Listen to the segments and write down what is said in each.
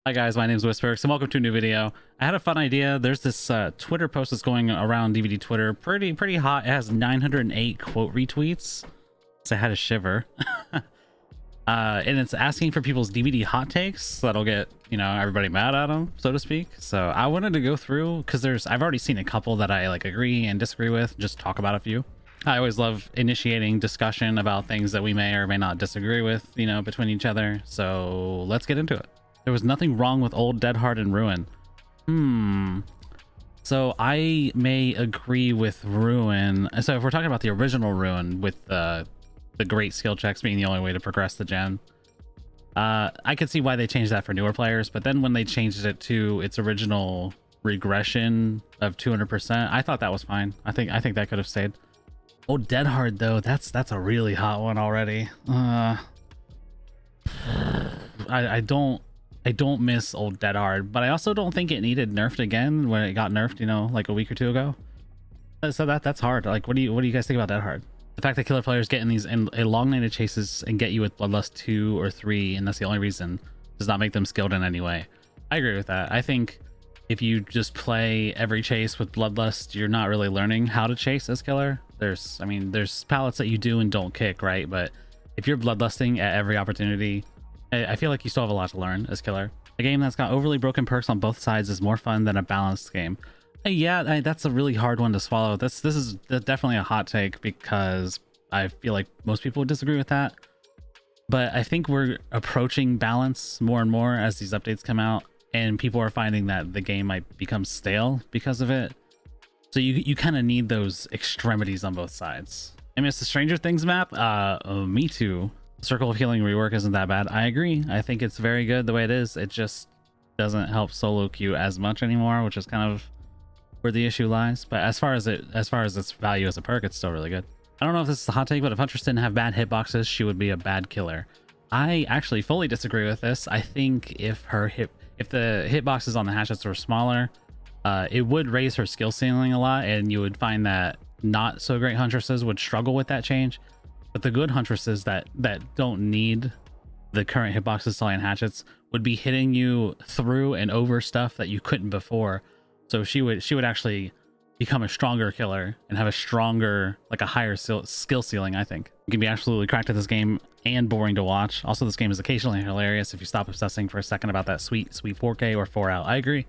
Hi guys, my name is Whisperx and welcome to a new video. I had a fun idea. There's this Twitter post that's going around DBD Twitter, pretty hot. It has 908 quote retweets. So I had a shiver. And it's asking for people's DBD hot takes that'll get, you know, everybody mad at them, so to speak. So I wanted to go through because I've already seen a couple that I like agree and disagree with. Just talk about a few. I always love initiating discussion about things that we may or may not disagree with, you know, between each other. So let's get into it. There was nothing wrong with old Dead Hard and Ruin. So I may agree with Ruin. So if we're talking about the original Ruin with the great skill checks being the only way to progress the gen, I could see why they changed that for newer players. But then when they changed it to its original regression of 200%, I thought that was fine. I think that could have stayed. Old Dead Hard though, that's a really hot one already. I don't miss old Dead Hard, but I also don't think it needed nerfed again when it got nerfed, you know, like a week or two ago. So that's hard. Like, what do you guys think about Dead Hard? The fact that killer players get in these elongated chases and get you with Bloodlust 2 or 3, and that's the only reason, does not make them skilled in any way. I agree with that. I think if you just play every chase with Bloodlust, you're not really learning how to chase as killer. There's pallets that you do and don't kick, right? But if you're bloodlusting at every opportunity, I feel like you still have a lot to learn as killer. A game that's got overly broken perks on both sides is more fun than a balanced game. Yeah, that's a really hard one to swallow. This is definitely a hot take because I feel like most people would disagree with that. But I think we're approaching balance more and more as these updates come out, and people are finding that the game might become stale because of it. So you kind of need those extremities on both sides. I mean, it's the Stranger Things map. Me too. Circle of Healing rework isn't that bad. I agree. I think it's very good the way it is. It just doesn't help solo queue as much anymore, which is kind of where the issue lies. But as far as its value as a perk, it's still really good. I don't know if this is a hot take, but if Huntress didn't have bad hitboxes, she would be a bad killer. I actually fully disagree with this. I think if the hitboxes on the hatchets were smaller, it would raise her skill ceiling a lot, and you would find that not so great Huntresses would struggle with that change. But the good Huntresses that don't need the current hitboxes, Sully and hatchets, would be hitting you through and over stuff that you couldn't before. So she would actually become a stronger killer and have a stronger, like a higher skill ceiling. I think you can be absolutely cracked at this game and boring to watch. Also, this game is occasionally hilarious if you stop obsessing for a second about that sweet 4K or 4 out. I agree.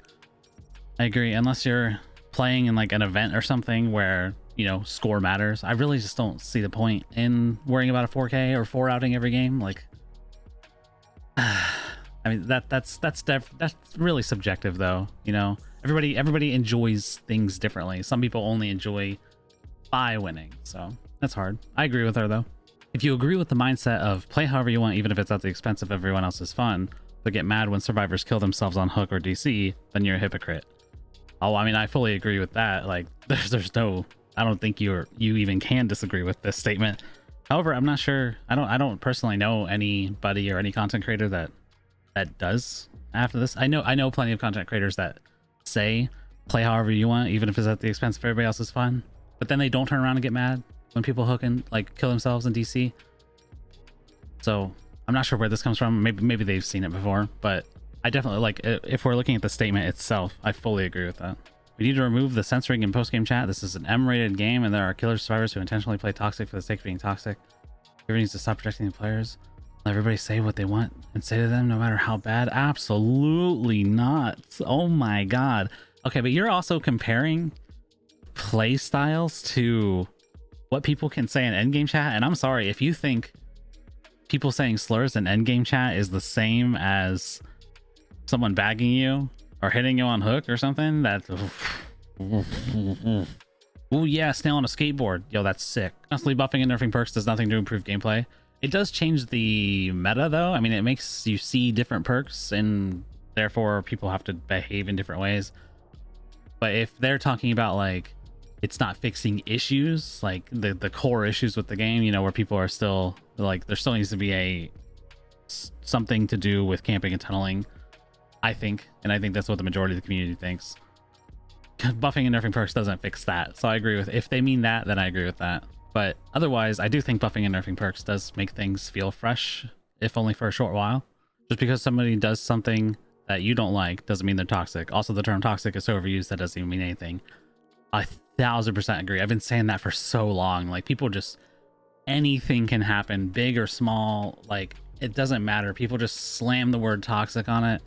Unless you're playing in like an event or something where, you know, score matters. I really just don't see the point in worrying about a 4K or 4 outing every game. Like, I mean, that's really subjective though. You know, everybody enjoys things differently. Some people only enjoy by winning, so that's hard. I agree with her though. If you agree with the mindset of play however you want, even if it's at the expense of everyone else's fun, but get mad when survivors kill themselves on hook or DC, then you're a hypocrite. Oh, I mean, I fully agree with that. Like, there's no, I don't think you even can disagree with this statement. However, I'm not sure. I don't personally know anybody or any content creator that does after this. I know plenty of content creators that say play however you want, even if it's at the expense of everybody else's fun. But then they don't turn around and get mad when people hook and like kill themselves in DC. So I'm not sure where this comes from. Maybe they've seen it before, but I definitely, like, if we're looking at the statement itself, I fully agree with that. We need to remove the censoring in post-game chat. This is an M-rated game, and there are killer survivors who intentionally play toxic for the sake of being toxic. Everybody needs to stop protecting the players. Let everybody say what they want and say to them, no matter how bad. Absolutely not. Oh my god. Okay, but you're also comparing play styles to what people can say in endgame chat, and I'm sorry if you think people saying slurs in endgame chat is the same as someone bagging you or hitting you on hook or something. That's oh yeah, snail on a skateboard. Yo, that's sick. Constantly buffing and nerfing perks does nothing to improve gameplay. It does change the meta though. I mean, it makes you see different perks and therefore people have to behave in different ways. But if they're talking about like it's not fixing issues, like the core issues with the game, you know, where people are still like, there still needs to be something to do with camping and tunneling, I think that's what the majority of the community thinks. Buffing and nerfing perks doesn't fix that, so I agree with, if they mean that, then I agree with that. But otherwise, I do think buffing and nerfing perks does make things feel fresh, if only for a short while. Just because somebody does something that you don't like doesn't mean they're toxic. Also, the term toxic is so overused that doesn't even mean anything. 1000% agree. I've been saying that for so long. Like, people just, anything can happen, big or small, like, it doesn't matter. People just slam the word toxic on it,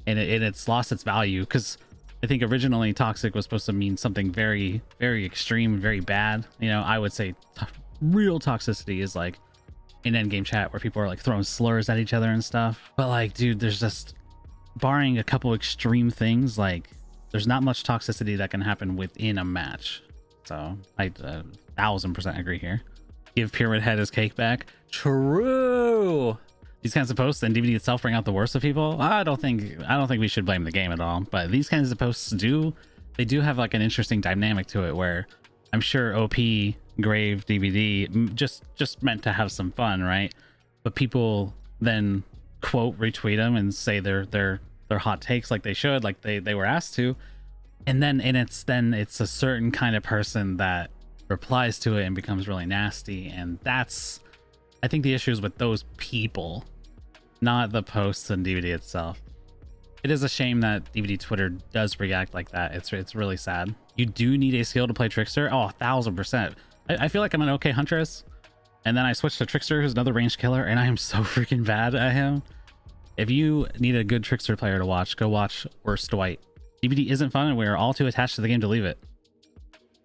and it's lost its value, because I think originally toxic was supposed to mean something very, very extreme, very bad. You know, I would say real toxicity is like in endgame chat where people are like throwing slurs at each other and stuff. But like, dude, there's just, barring a couple extreme things, like, there's not much toxicity that can happen within a match. So I 1000% agree here. Give Pyramid Head his cake back. True. These kinds of posts and DBD itself bring out the worst of people. I don't think we should blame the game at all, but these kinds of posts do have like an interesting dynamic to it, where I'm sure OP, Grave, DBD just meant to have some fun, right? But people then quote retweet them and say their hot takes, like they should, like they were asked to, and it's a certain kind of person that replies to it and becomes really nasty. And that's, I think the issue is with those people, not the posts and DBD itself. It is a shame that DBD Twitter does react like that. It's really sad. You do need a skill to play Trickster. Oh, 1000%. I feel like I'm an okay Huntress, and then I switch to Trickster, who's another ranged killer, and I am so freaking bad at him. If you need a good Trickster player to watch, go watch Worst Dwight. DBD isn't fun, and we are all too attached to the game to leave it.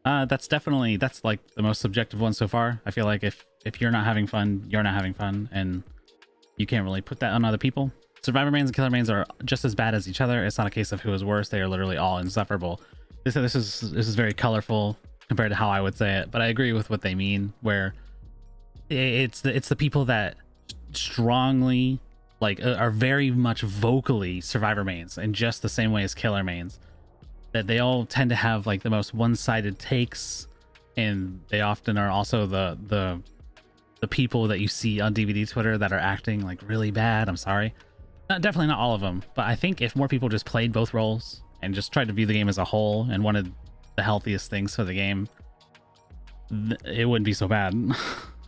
That's like the most subjective one so far. I feel like if you're not having fun, you're not having fun, and you can't really put that on other people. Survivor mains and killer mains are just as bad as each other. It's not a case of who is worse. They are literally all insufferable. This is very colorful compared to how I would say it, but I agree with what they mean, where it's the people that strongly, like, are very much vocally Survivor mains in just the same way as killer mains, that they all tend to have like the most one-sided takes, and they often are also the people that you see on DBD Twitter that are acting like really bad. I'm sorry, definitely not all of them, but I think if more people just played both roles and just tried to view the game as a whole and wanted the healthiest things for the game, it wouldn't be so bad.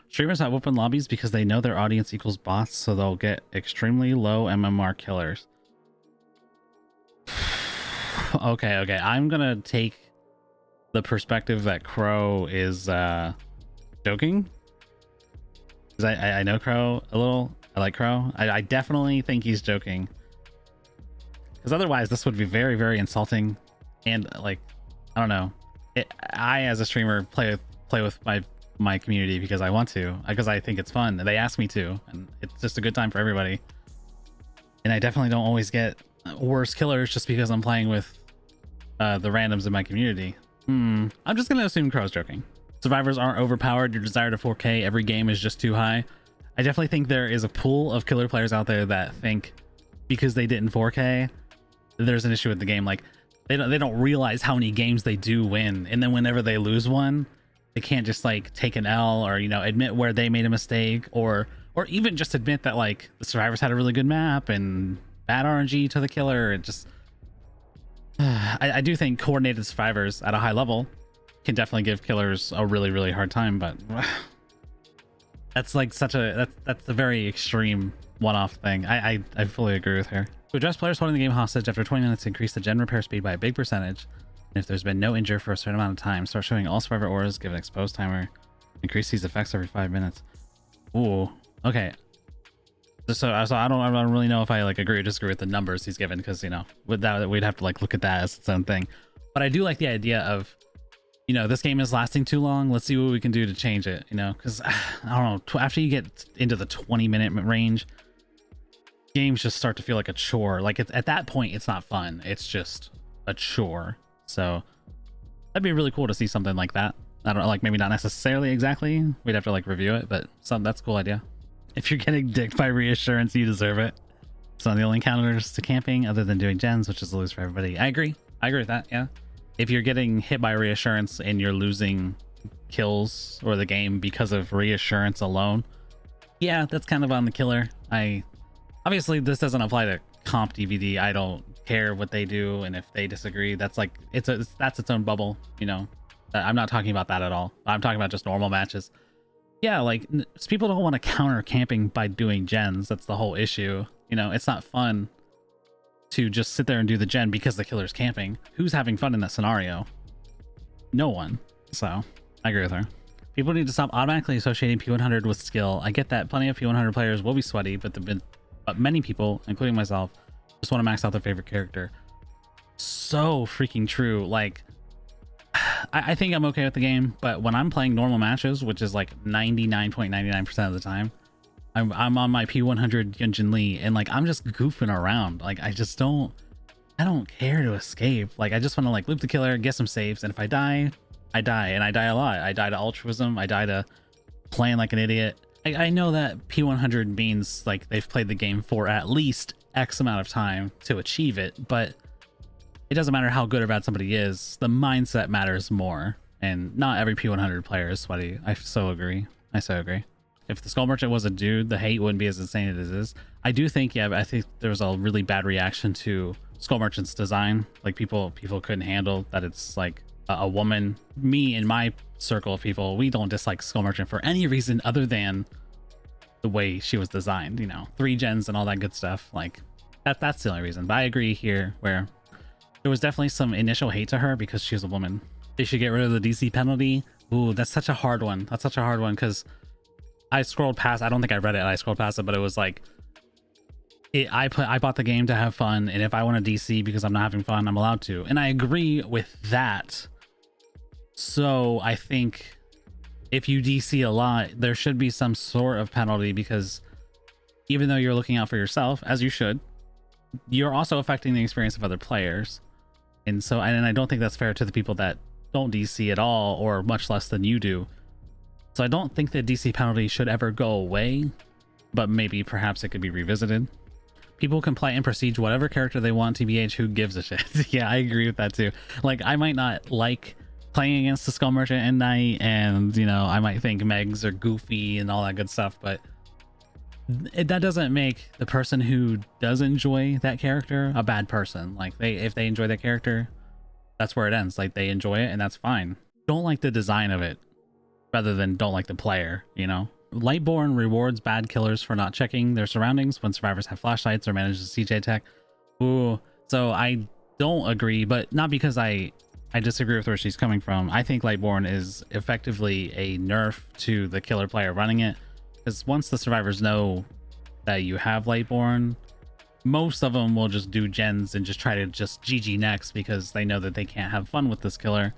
Streamers have open lobbies because they know their audience equals bots, so they'll get extremely low MMR killers. Okay, I'm gonna take the perspective that Crow is joking, because I know Crow a little. I like Crow. I definitely think he's joking, because otherwise this would be very, very insulting. And like, I don't know, I as a streamer play with my community because I want to, because I think it's fun, they ask me to, and it's just a good time for everybody. And I definitely don't always get worse killers just because I'm playing with the randoms in my community. I'm just gonna assume Crow's joking. Survivors aren't overpowered. Your desire to 4K every game is just too high. I definitely think there is a pool of killer players out there that think because they didn't 4K, there's an issue with the game. Like, they don't realize how many games they do win, and then whenever they lose one, they can't just like take an L, or, you know, admit where they made a mistake, or even just admit that like the survivors had a really good map and bad RNG to the killer. It just I do think coordinated survivors at a high level can definitely give killers a really, really hard time, but that's like that's a very extreme one-off thing. I fully agree with her. To address players holding the game hostage, after 20 minutes, increase the gen repair speed by a big percentage. And if there's been no injury for a certain amount of time, start showing all survivor auras, give an exposed timer, increase these effects every 5 minutes. Ooh, okay. So I don't really know if I like agree or disagree with the numbers he's given, because, you know, with that we'd have to like look at that as its own thing. But I do like the idea of, you know, this game is lasting too long. Let's see what we can do to change it, you know, because I don't know, after you get into the 20-minute range, games just start to feel like a chore. Like, at that point, it's not fun. It's just a chore. So that'd be really cool to see something like that. I don't know, like, maybe not necessarily exactly. We'd have to like review it, but that's a cool idea. If you're getting dicked by reassurance, you deserve it. It's one of the only counters to camping other than doing gens, which is a lose for everybody. I agree with that. Yeah, if you're getting hit by reassurance and you're losing kills or the game because of reassurance alone, yeah, that's kind of on the killer. Obviously this doesn't apply to comp DVD. I don't care what they do, and if they disagree, that's like that's its own bubble, you know. I'm not talking about that at all. I'm talking about just normal matches. Yeah, like, people don't want to counter camping by doing gens. That's the whole issue. You know, it's not fun to just sit there and do the gen because the killer's camping. Who's having fun in that scenario? No one. So I agree with her. People need to stop automatically associating P100 with skill. I get that plenty of P100 players will be sweaty, but many people, including myself, just want to max out their favorite character. So freaking true. Like, I think I'm okay with the game, but when I'm playing normal matches, which is like 99.99% of the time, I'm on my P100 Yunjin Lee, and like I'm just goofing around. Like I don't care to escape. Like I just want to like loop the killer, get some saves, and if I die, I die, and I die a lot. I die to altruism. I die to playing like an idiot. I know that P100 means like they've played the game for at least X amount of time to achieve it, but it doesn't matter how good or bad somebody is. The mindset matters more, and not every P100 player is sweaty. I so agree. If the Skull Merchant was a dude, the hate wouldn't be as insane as it is. I do think, yeah, I think there was a really bad reaction to Skull Merchant's design. Like people couldn't handle that it's like a woman. Me and my circle of people, we don't dislike Skull Merchant for any reason other than the way she was designed, you know, 3 gens and all that good stuff. Like that's the only reason. But I agree here where there was definitely some initial hate to her because she's a woman. They should get rid of the DC penalty. Ooh, that's such a hard one. That's such a hard one because I scrolled past. I don't think I read it. I scrolled past it, but it was like, I bought the game to have fun, and if I want to DC because I'm not having fun, I'm allowed to. And I agree with that. So I think if you DC a lot, there should be some sort of penalty, because even though you're looking out for yourself, as you should, you're also affecting the experience of other players. And so, and I don't think that's fair to the people that don't DC at all, or much less than you do. So I don't think the DC penalty should ever go away, but maybe perhaps it could be revisited. People can play and prestige whatever character they want, TBH, who gives a shit. Yeah, I agree with that too. Like, I might not like playing against the Skull Merchant at night, and, you know, I might think Megs are goofy and all that good stuff, but that doesn't make the person who does enjoy that character a bad person. Like, if they enjoy that character, that's where it ends. Like, they enjoy it, and that's fine. Don't like the design of it rather than don't like the player, you know? Lightborn rewards bad killers for not checking their surroundings when survivors have flashlights or manage the CJ tech. Ooh, so I don't agree, but not because I disagree with where she's coming from. I think Lightborn is effectively a nerf to the killer player running it, because once the survivors know that you have Lightborn, most of them will just do gens and just try to just GG next because they know that they can't have fun with this killer.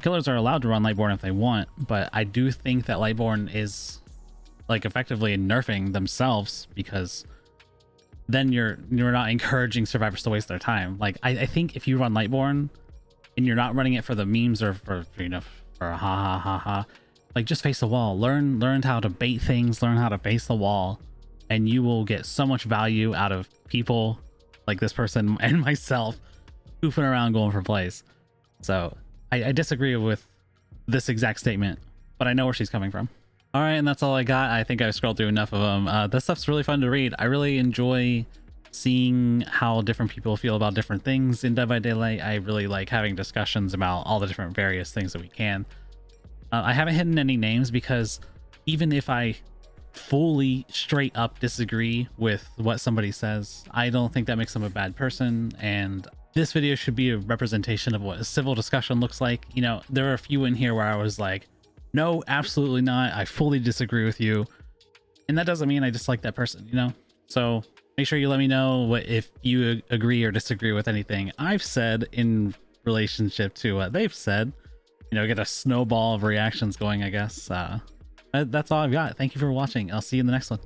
Killers are allowed to run Lightborn if they want, but I do think that Lightborn is like effectively nerfing themselves, because then you're not encouraging survivors to waste their time. Like, I think if you run Lightborn and you're not running it for the memes or for, you know, for a ha ha ha ha, like, just face the wall. Learn how to bait things, learn how to face the wall, and you will get so much value out of people like this person and myself goofing around going for plays. So I disagree with this exact statement, but I know where she's coming from. All right, and that's all I got. I think I've scrolled through enough of them. This stuff's really fun to read. I really enjoy seeing how different people feel about different things in Dead by Daylight. I really like having discussions about all the different various things that we can. I haven't hidden any names because even if I fully straight up disagree with what somebody says, I don't think that makes them a bad person, and this video should be a representation of what a civil discussion looks like. You know, there are a few in here where I was like, no, absolutely not, I fully disagree with you, and that doesn't mean I dislike that person, you know? So make sure you let me know if you agree or disagree with anything I've said in relationship to what they've said. You know, get a snowball of reactions going, I guess. That's all I've got. Thank you for watching. I'll see you in the next one.